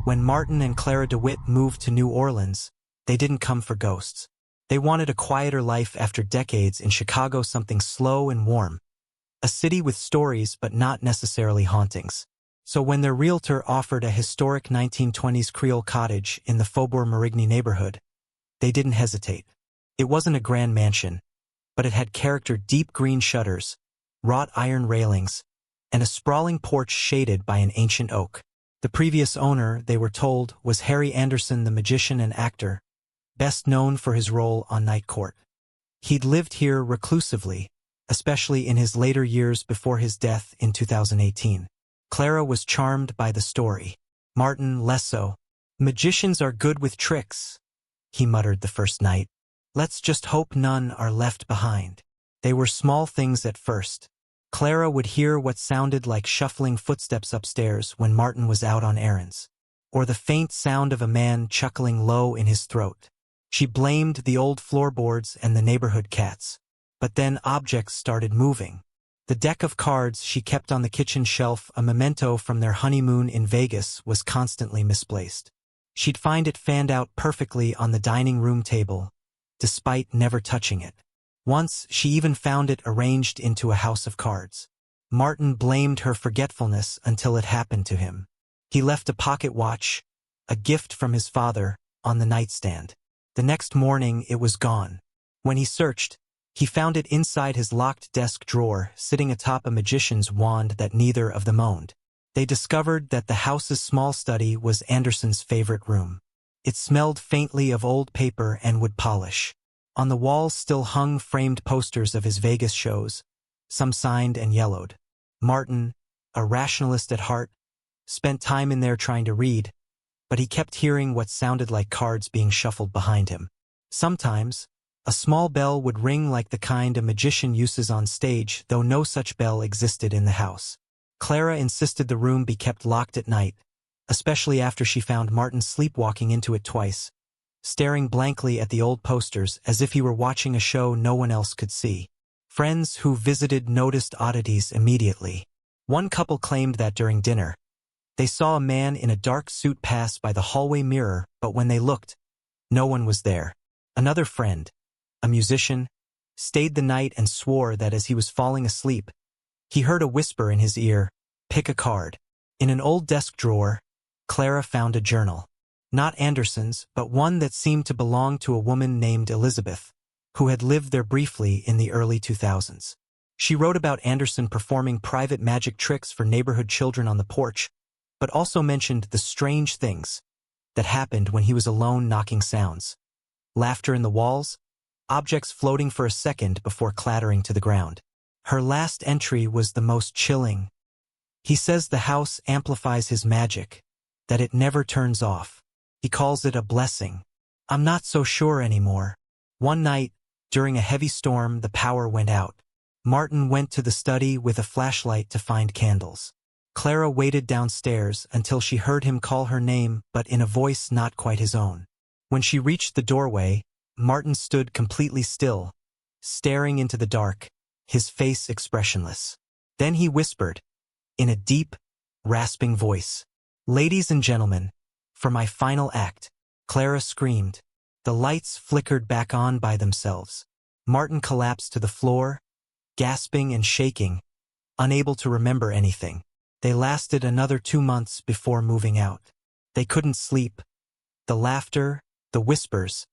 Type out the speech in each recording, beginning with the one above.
When Martin and Clara DeWitt moved to New Orleans, they didn't come for ghosts. They wanted a quieter life after decades in Chicago, something slow and warm. A city with stories but not necessarily hauntings. So when their realtor offered a historic 1920s Creole cottage in the Faubourg Marigny neighborhood, they didn't hesitate. It wasn't a grand mansion, but it had character: deep green shutters, wrought iron railings, and a sprawling porch shaded by an ancient oak. The previous owner, they were told, was Harry Anderson, the magician and actor, best known for his role on Night Court. He'd lived here reclusively, especially in his later years before his death in 2018. Clara was charmed by the story. Martin less so. "Magicians are good with tricks," he muttered the first night. "Let's just hope none are left behind." They were small things at first. Clara would hear what sounded like shuffling footsteps upstairs when Martin was out on errands, or the faint sound of a man chuckling low in his throat. She blamed the old floorboards and the neighborhood cats. But then objects started moving. The deck of cards she kept on the kitchen shelf, a memento from their honeymoon in Vegas, was constantly misplaced. She'd find it fanned out perfectly on the dining room table, despite never touching it. Once, she even found it arranged into a house of cards. Martin blamed her forgetfulness until it happened to him. He left a pocket watch, a gift from his father, on the nightstand. The next morning, it was gone. When he searched, he found it inside his locked desk drawer, sitting atop a magician's wand that neither of them owned. They discovered that the house's small study was Anderson's favorite room. It smelled faintly of old paper and wood polish. On the walls still hung framed posters of his Vegas shows, some signed and yellowed. Martin, a rationalist at heart, spent time in there trying to read, but he kept hearing what sounded like cards being shuffled behind him. Sometimes, a small bell would ring like the kind a magician uses on stage, though no such bell existed in the house. Clara insisted the room be kept locked at night, especially after she found Martin sleepwalking into it twice, staring blankly at the old posters as if he were watching a show no one else could see. Friends who visited noticed oddities immediately. One couple claimed that during dinner, they saw a man in a dark suit pass by the hallway mirror, but when they looked, no one was there. Another friend, a musician, stayed the night and swore that as he was falling asleep, he heard a whisper in his ear, "Pick a card." In an old desk drawer, Clara found a journal. Not Anderson's, but one that seemed to belong to a woman named Elizabeth, who had lived there briefly in the early 2000s. She wrote about Anderson performing private magic tricks for neighborhood children on the porch, but also mentioned the strange things that happened when he was alone, knocking sounds. Laughter in the walls, objects floating for a second before clattering to the ground. Her last entry was the most chilling. He says the house amplifies his magic, that it never turns off. He calls it a blessing. I'm not so sure anymore. One night, during a heavy storm, the power went out. Martin went to the study with a flashlight to find candles. Clara waited downstairs until she heard him call her name, but in a voice not quite his own. When she reached the doorway, Martin stood completely still, staring into the dark, his face expressionless. Then he whispered, in a deep, rasping voice, "Ladies and gentlemen, for my final act." Clara screamed. The lights flickered back on by themselves. Martin collapsed to the floor, gasping and shaking, unable to remember anything. They lasted another 2 months before moving out. They couldn't sleep. The laughter, the whispers,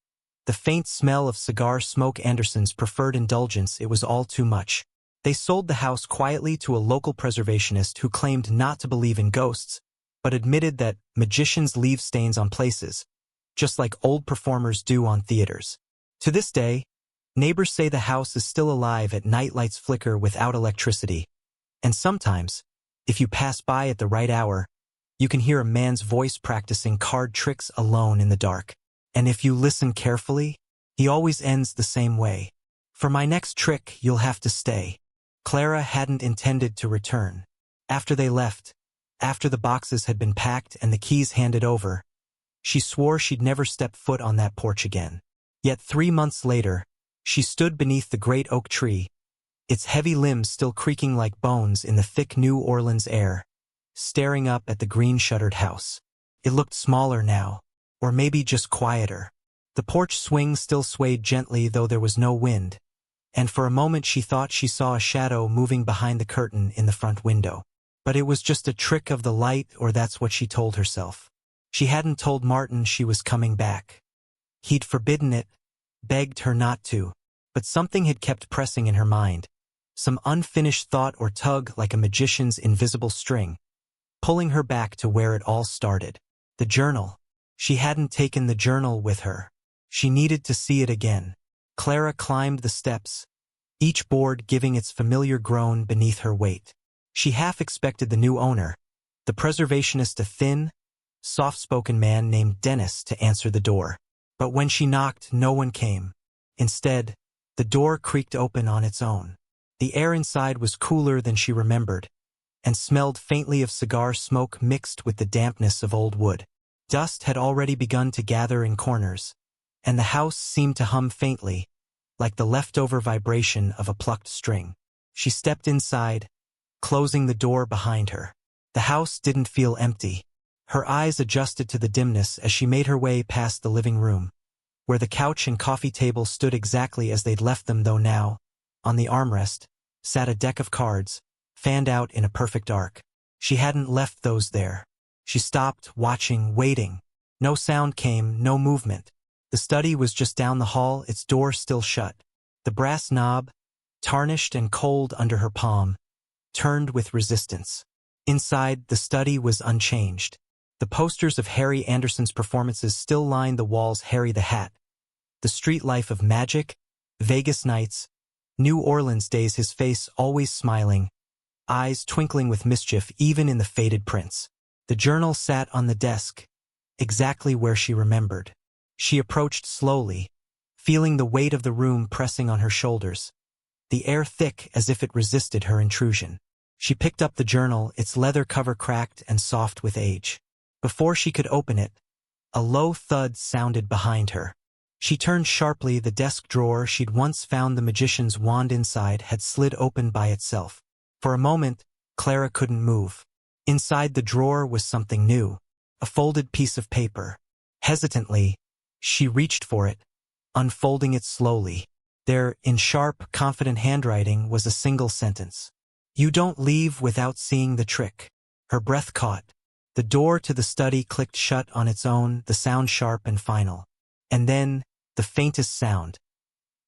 the faint smell of cigar smoke, Anderson's preferred indulgence, it was all too much. They sold the house quietly to a local preservationist who claimed not to believe in ghosts, but admitted that magicians leave stains on places, just like old performers do on theaters. To this day, neighbors say the house is still alive at night. Lights flicker without electricity, and sometimes, if you pass by at the right hour, you can hear a man's voice practicing card tricks alone in the dark. And if you listen carefully, he always ends the same way. "For my next trick, you'll have to stay." Clara hadn't intended to return. After they left, after the boxes had been packed and the keys handed over, she swore she'd never step foot on that porch again. Yet 3 months later, she stood beneath the great oak tree, its heavy limbs still creaking like bones in the thick New Orleans air, staring up at the green-shuttered house. It looked smaller now, or maybe just quieter. The porch swing still swayed gently though there was no wind, and for a moment she thought she saw a shadow moving behind the curtain in the front window. But it was just a trick of the light, or that's what she told herself. She hadn't told Martin she was coming back. He'd forbidden it, begged her not to, but something had kept pressing in her mind. Some unfinished thought or tug like a magician's invisible string, pulling her back to where it all started. The journal. She hadn't taken the journal with her. She needed to see it again. Clara climbed the steps, each board giving its familiar groan beneath her weight. She half expected the new owner, the preservationist, a thin, soft-spoken man named Dennis, to answer the door. But when she knocked, no one came. Instead, the door creaked open on its own. The air inside was cooler than she remembered, and smelled faintly of cigar smoke mixed with the dampness of old wood. Dust had already begun to gather in corners, and the house seemed to hum faintly, like the leftover vibration of a plucked string. She stepped inside, closing the door behind her. The house didn't feel empty. Her eyes adjusted to the dimness as she made her way past the living room, where the couch and coffee table stood exactly as they'd left them, though now, on the armrest, sat a deck of cards, fanned out in a perfect arc. She hadn't left those there. She stopped, watching, waiting. No sound came, no movement. The study was just down the hall, its door still shut. The brass knob, tarnished and cold under her palm, turned with resistance. Inside, the study was unchanged. The posters of Harry Anderson's performances still lined the walls. Harry the Hat, the street life of magic, Vegas nights, New Orleans days, his face always smiling, eyes twinkling with mischief even in the faded prints. The journal sat on the desk, exactly where she remembered. She approached slowly, feeling the weight of the room pressing on her shoulders, the air thick as if it resisted her intrusion. She picked up the journal, its leather cover cracked and soft with age. Before she could open it, a low thud sounded behind her. She turned sharply. The desk drawer she'd once found the magician's wand inside had slid open by itself. For a moment, Clara couldn't move. Inside the drawer was something new, a folded piece of paper. Hesitantly, she reached for it, unfolding it slowly. There, in sharp, confident handwriting, was a single sentence. "You don't leave without seeing the trick." Her breath caught. The door to the study clicked shut on its own, the sound sharp and final. And then, the faintest sound.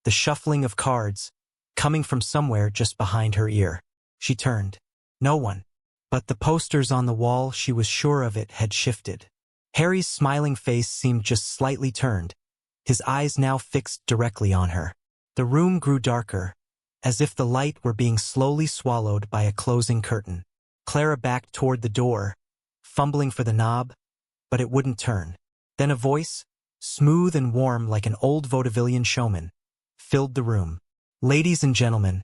The shuffling of cards, coming from somewhere just behind her ear. She turned. No one. But the posters on the wall, she was sure of it, had shifted. Harry's smiling face seemed just slightly turned, his eyes now fixed directly on her. The room grew darker, as if the light were being slowly swallowed by a closing curtain. Clara backed toward the door, fumbling for the knob, but it wouldn't turn. Then a voice, smooth and warm like an old vaudevillian showman, filled the room. "Ladies and gentlemen,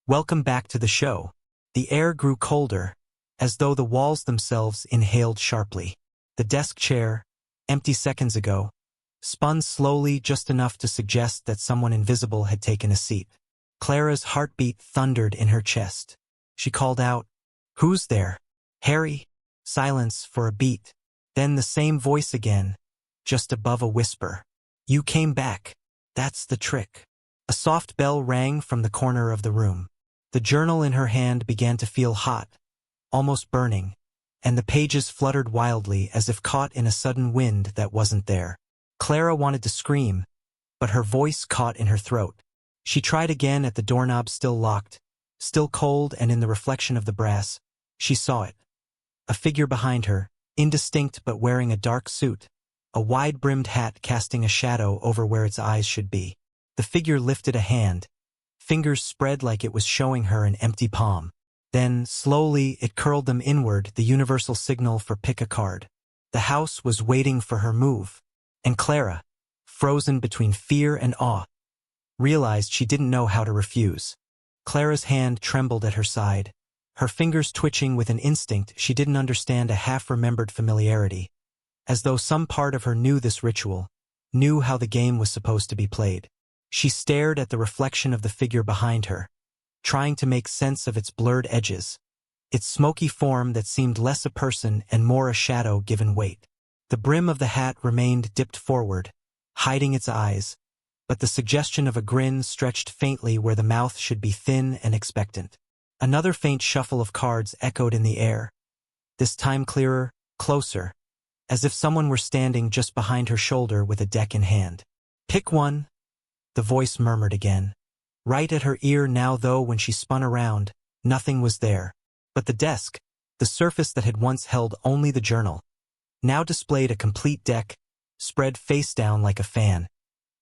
welcome back to the show." The air grew colder, as though the walls themselves inhaled sharply. The desk chair, empty seconds ago, spun slowly, just enough to suggest that someone invisible had taken a seat. Clara's heartbeat thundered in her chest. She called out, "Who's there?" "Harry." Silence for a beat. Then the same voice again, just above a whisper. "You came back. That's the trick." A soft bell rang from the corner of the room. The journal in her hand began to feel hot, almost burning, and the pages fluttered wildly as if caught in a sudden wind that wasn't there. Clara wanted to scream, but her voice caught in her throat. She tried again at the doorknob, still locked, still cold, and in the reflection of the brass, she saw it. A figure behind her, indistinct but wearing a dark suit, a wide-brimmed hat casting a shadow over where its eyes should be. The figure lifted a hand, fingers spread like it was showing her an empty palm. Then, slowly, it curled them inward, the universal signal for pick a card. The house was waiting for her move, and Clara, frozen between fear and awe, realized she didn't know how to refuse. Clara's hand trembled at her side, her fingers twitching with an instinct she didn't understand, a half-remembered familiarity, as though some part of her knew this ritual, knew how the game was supposed to be played. She stared at the reflection of the figure behind her, trying to make sense of its blurred edges, its smoky form that seemed less a person and more a shadow given weight. The brim of the hat remained dipped forward, hiding its eyes, but the suggestion of a grin stretched faintly where the mouth should be thin and expectant. Another faint shuffle of cards echoed in the air, this time clearer, closer, as if someone were standing just behind her shoulder with a deck in hand. "Pick one," the voice murmured again. Right at her ear now, though, when she spun around, nothing was there. But the desk, the surface that had once held only the journal, now displayed a complete deck, spread face down like a fan.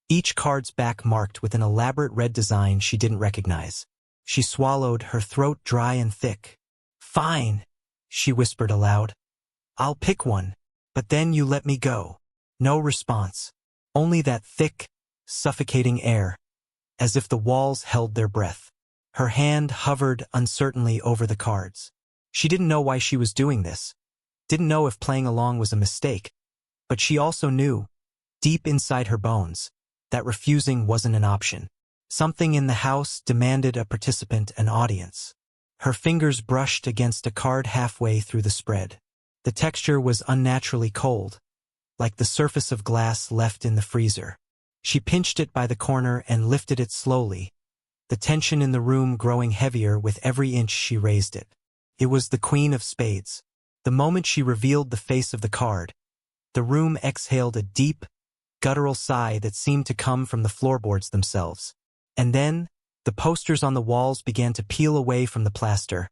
Each card's back marked with an elaborate red design she didn't recognize. She swallowed, her throat dry and thick. "Fine," she whispered aloud. "I'll pick one, but then you let me go." No response. Only that thick, suffocating air, as if the walls held their breath. Her hand hovered uncertainly over the cards. She didn't know why she was doing this, didn't know if playing along was a mistake, but she also knew, deep inside her bones, that refusing wasn't an option. Something in the house demanded a participant, an audience. Her fingers brushed against a card halfway through the spread. The texture was unnaturally cold, like the surface of glass left in the freezer. She pinched it by the corner and lifted it slowly, the tension in the room growing heavier with every inch she raised it. It was the Queen of Spades. The moment she revealed the face of the card, the room exhaled a deep, guttural sigh that seemed to come from the floorboards themselves. And then, the posters on the walls began to peel away from the plaster,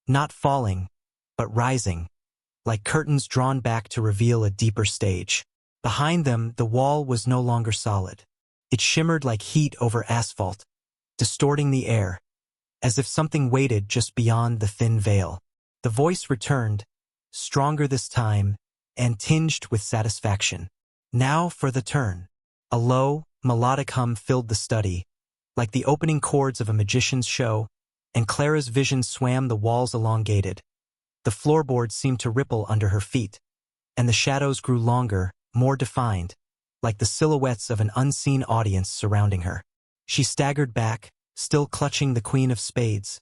not falling, but rising, like curtains drawn back to reveal a deeper stage. Behind them, the wall was no longer solid. It shimmered like heat over asphalt, distorting the air, as if something waited just beyond the thin veil. The voice returned, stronger this time, and tinged with satisfaction. "Now for the turn." A low, melodic hum filled the study, like the opening chords of a magician's show, and Clara's vision swam the walls elongated. The floorboards seemed to ripple under her feet, and the shadows grew longer, more defined, like the silhouettes of an unseen audience surrounding her. She staggered back, still clutching the Queen of Spades,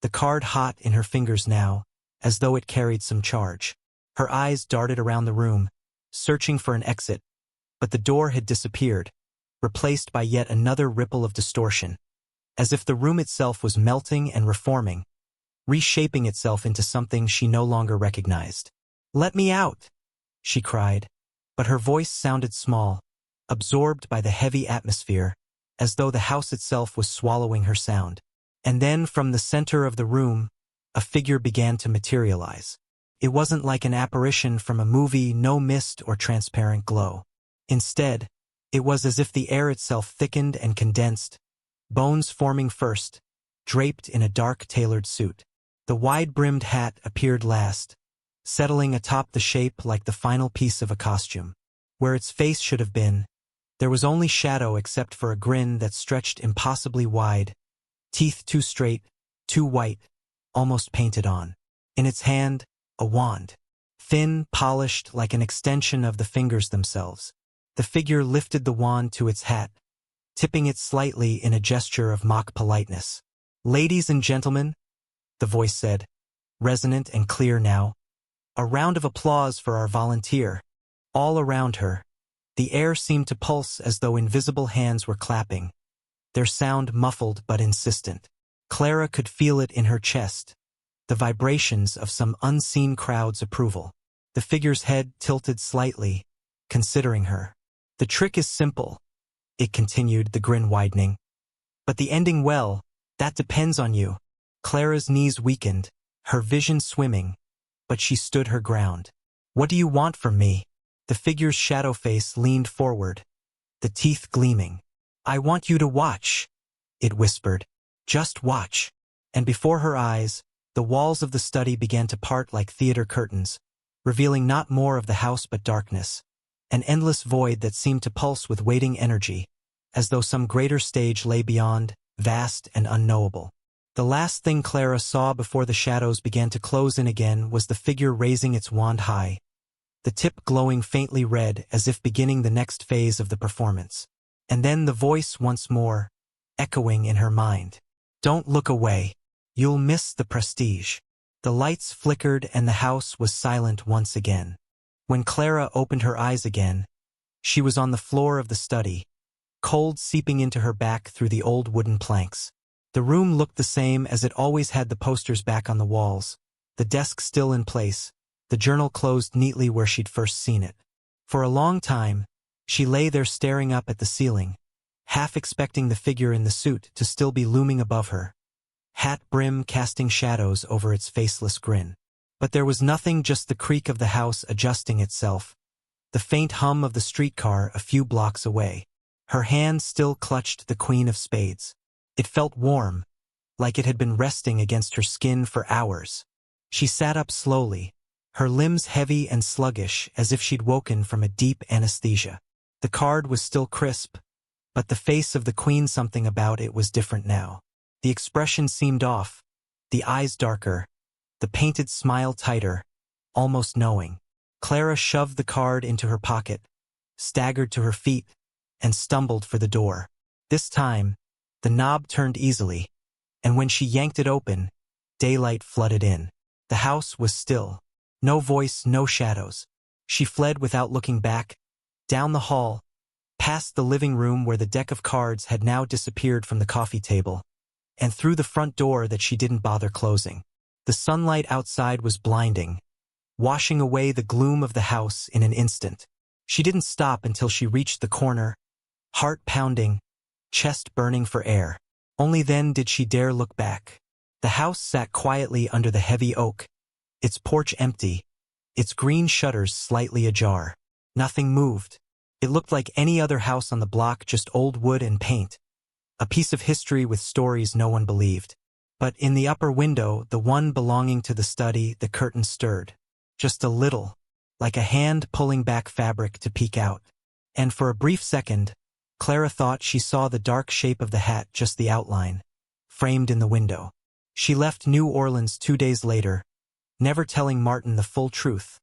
the card hot in her fingers now, as though it carried some charge. Her eyes darted around the room, searching for an exit, but the door had disappeared, replaced by yet another ripple of distortion, as if the room itself was melting and reforming, reshaping itself into something she no longer recognized. "Let me out," she cried, but her voice sounded small, absorbed by the heavy atmosphere, as though the house itself was swallowing her sound. And then, from the center of the room, a figure began to materialize. It wasn't like an apparition from a movie, no mist or transparent glow. Instead, it was as if the air itself thickened and condensed, bones forming first, draped in a dark tailored suit. The wide-brimmed hat appeared last, settling atop the shape like the final piece of a costume. Where its face should have been, there was only shadow except for a grin that stretched impossibly wide, teeth too straight, too white, almost painted on. In its hand, a wand, thin, polished like an extension of the fingers themselves. The figure lifted the wand to its hat, tipping it slightly in a gesture of mock politeness. "Ladies and gentlemen," the voice said, resonant and clear now, "a round of applause for our volunteer." All around her, the air seemed to pulse as though invisible hands were clapping, their sound muffled but insistent. Clara could feel it in her chest, the vibrations of some unseen crowd's approval. The figure's head tilted slightly, considering her. "The trick is simple," it continued, the grin widening. "But the ending, well, that depends on you." Clara's knees weakened, her vision swimming, but she stood her ground. "What do you want from me?" The figure's shadow face leaned forward, the teeth gleaming. "I want you to watch," it whispered. "Just watch." And before her eyes, the walls of the study began to part like theater curtains, revealing not more of the house but darkness, an endless void that seemed to pulse with waiting energy, as though some greater stage lay beyond, vast and unknowable. The last thing Clara saw before the shadows began to close in again was the figure raising its wand high, the tip glowing faintly red as if beginning the next phase of the performance. And then the voice once more, echoing in her mind. "Don't look away. You'll miss the prestige." The lights flickered and the house was silent once again. When Clara opened her eyes again, she was on the floor of the study, cold seeping into her back through the old wooden planks. The room looked the same as it always had, the posters back on the walls, the desk still in place, the journal closed neatly where she'd first seen it. For a long time, she lay there staring up at the ceiling, half expecting the figure in the suit to still be looming above her, hat brim casting shadows over its faceless grin. But there was nothing, just the creak of the house adjusting itself, the faint hum of the streetcar a few blocks away. Her hand still clutched the Queen of Spades. It felt warm, like it had been resting against her skin for hours. She sat up slowly, her limbs heavy and sluggish as if she'd woken from a deep anesthesia. The card was still crisp, but the face of the Queen, something about it was different now. The expression seemed off, the eyes darker, the painted smile tighter, almost knowing. Clara shoved the card into her pocket, staggered to her feet, and stumbled for the door. This time, the knob turned easily, and when she yanked it open, daylight flooded in. The house was still. No voice, no shadows. She fled without looking back, down the hall, past the living room where the deck of cards had now disappeared from the coffee table, and through the front door that she didn't bother closing. The sunlight outside was blinding, washing away the gloom of the house in an instant. She didn't stop until she reached the corner, heart pounding, chest burning for air. Only then did she dare look back. The house sat quietly under the heavy oak, its porch empty, its green shutters slightly ajar. Nothing moved. It looked like any other house on the block, just old wood and paint, a piece of history with stories no one believed. But in the upper window, the one belonging to the study, the curtain stirred. Just a little, like a hand pulling back fabric to peek out. And for a brief second, Clara thought she saw the dark shape of the hat, just the outline, framed in the window. She left New Orleans 2 days later, never telling Martin the full truth,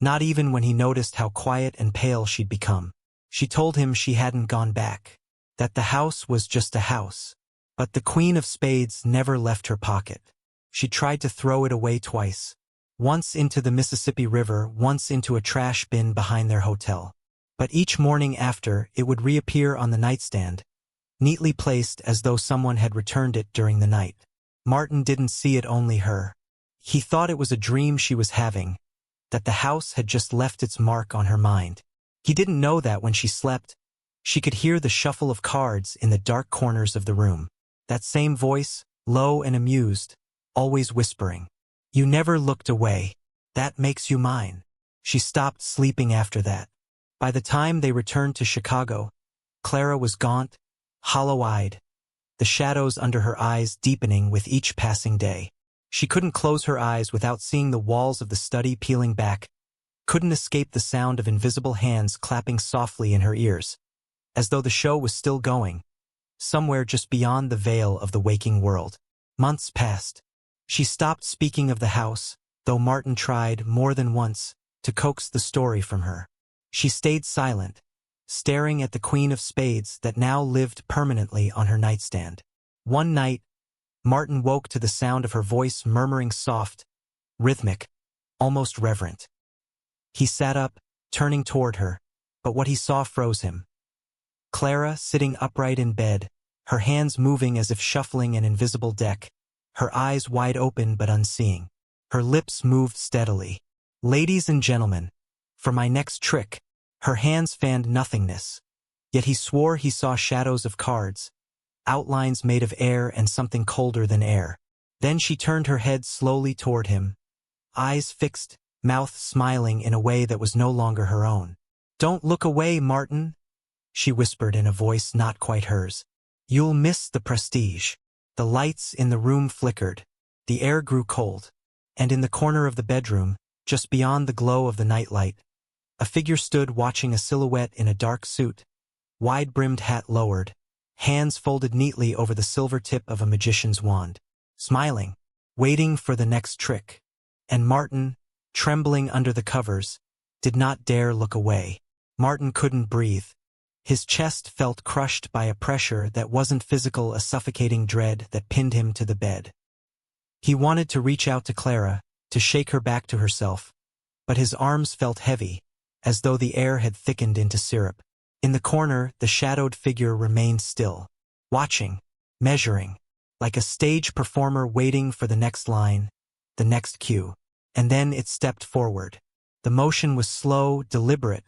not even when he noticed how quiet and pale she'd become. She told him she hadn't gone back, that the house was just a house. But the Queen of Spades never left her pocket. She tried to throw it away twice, once into the Mississippi River, once into a trash bin behind their hotel. But each morning after, it would reappear on the nightstand, neatly placed as though someone had returned it during the night. Martin didn't see it, only her. He thought it was a dream she was having, that the house had just left its mark on her mind. He didn't know that when she slept, she could hear the shuffle of cards in the dark corners of the room. That same voice, low and amused, always whispering, "You never looked away. That makes you mine." She stopped sleeping after that. By the time they returned to Chicago, Clara was gaunt, hollow-eyed, the shadows under her eyes deepening with each passing day. She couldn't close her eyes without seeing the walls of the study peeling back, couldn't escape the sound of invisible hands clapping softly in her ears, as though the show was still going, somewhere just beyond the veil of the waking world. Months passed. She stopped speaking of the house, though Martin tried, more than once, to coax the story from her. She stayed silent, staring at the Queen of Spades that now lived permanently on her nightstand. One night, Martin woke to the sound of her voice murmuring, soft, rhythmic, almost reverent. He sat up, turning toward her, but what he saw froze him. Clara, sitting upright in bed, her hands moving as if shuffling an invisible deck, her eyes wide open but unseeing. Her lips moved steadily. "Ladies and gentlemen, for my next trick." Her hands fanned nothingness, yet he swore he saw shadows of cards, outlines made of air and something colder than air. Then she turned her head slowly toward him, eyes fixed, mouth smiling in a way that was no longer her own. "Don't look away, Martin," she whispered in a voice not quite hers. "You'll miss the prestige." The lights in the room flickered, the air grew cold, and in the corner of the bedroom, just beyond the glow of the nightlight, a figure stood watching, a silhouette in a dark suit, wide-brimmed hat lowered, hands folded neatly over the silver tip of a magician's wand, smiling, waiting for the next trick. And Martin, trembling under the covers, did not dare look away. Martin couldn't breathe. His chest felt crushed by a pressure that wasn't physical, a suffocating dread that pinned him to the bed. He wanted to reach out to Clara, to shake her back to herself, but his arms felt heavy, as though the air had thickened into syrup. In the corner, the shadowed figure remained still, watching, measuring, like a stage performer waiting for the next line, the next cue. And then it stepped forward. The motion was slow, deliberate,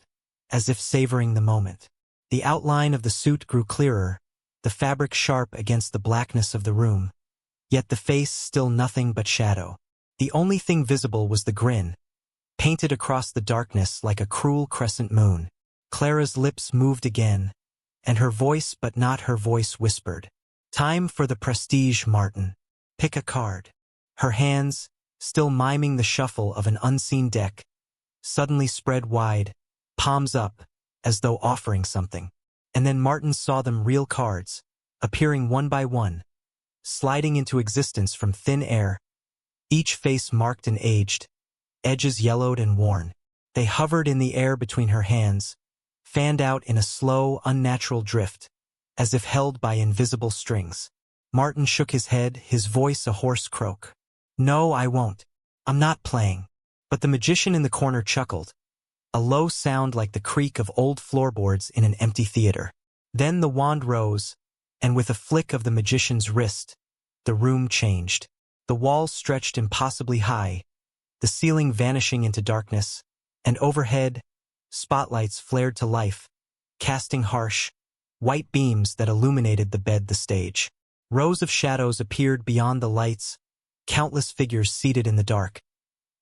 as if savoring the moment. The outline of the suit grew clearer, the fabric sharp against the blackness of the room, yet the face still nothing but shadow. The only thing visible was the grin, painted across the darkness like a cruel crescent moon. Clara's lips moved again, and her voice, but not her voice, whispered, "Time for the prestige, Martin. Pick a card." Her hands, still miming the shuffle of an unseen deck, suddenly spread wide, palms up, as though offering something. And then Martin saw them, real cards, appearing one by one, sliding into existence from thin air, each face marked and aged, edges yellowed and worn. They hovered in the air between her hands, fanned out in a slow, unnatural drift, as if held by invisible strings. Martin shook his head, his voice a hoarse croak. "No, I won't. I'm not playing." But the magician in the corner chuckled, a low sound like the creak of old floorboards in an empty theater. Then the wand rose, and with a flick of the magician's wrist, the room changed. The walls stretched impossibly high, the ceiling vanishing into darkness, and overhead, spotlights flared to life, casting harsh, white beams that illuminated the bed, the stage. Rows of shadows appeared beyond the lights, countless figures seated in the dark,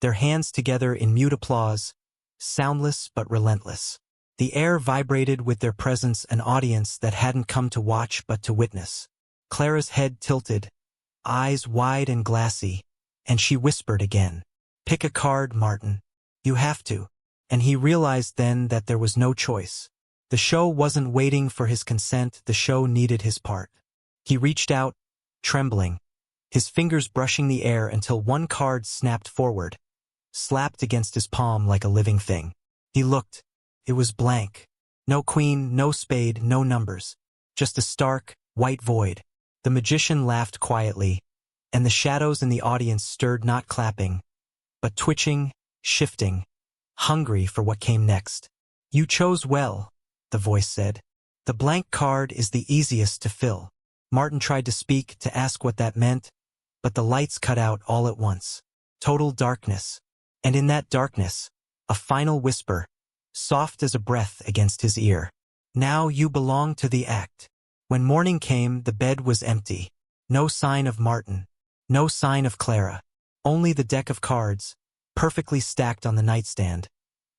their hands together in mute applause, soundless but relentless. The air vibrated with their presence, an audience that hadn't come to watch but to witness. Clara's head tilted, eyes wide and glassy, and she whispered again, "Pick a card, Martin. You have to." And he realized then that there was no choice. The show wasn't waiting for his consent, the show needed his part. He reached out, trembling, his fingers brushing the air until one card snapped forward, slapped against his palm like a living thing. He looked. It was blank. No queen, no spade, no numbers. Just a stark, white void. The magician laughed quietly, and the shadows in the audience stirred, not clapping, but twitching, shifting, hungry for what came next. "You chose well," the voice said. "The blank card is the easiest to fill." Martin tried to speak, to ask what that meant, but the lights cut out all at once. Total darkness. And in that darkness, a final whisper, soft as a breath against his ear. "Now you belong to the act." When morning came, the bed was empty. No sign of Martin. No sign of Clara. Only the deck of cards, perfectly stacked on the nightstand,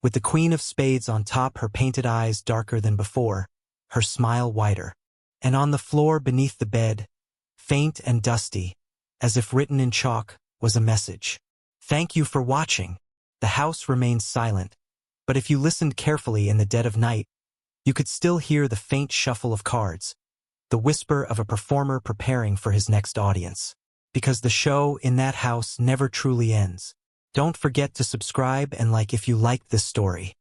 with the queen of spades on top, her painted eyes darker than before, her smile wider. And on the floor beneath the bed, faint and dusty, as if written in chalk, was a message. "Thank you for watching." The house remained silent, but if you listened carefully in the dead of night, you could still hear the faint shuffle of cards, the whisper of a performer preparing for his next audience. Because the show in that house never truly ends. Don't forget to subscribe and like if you liked this story.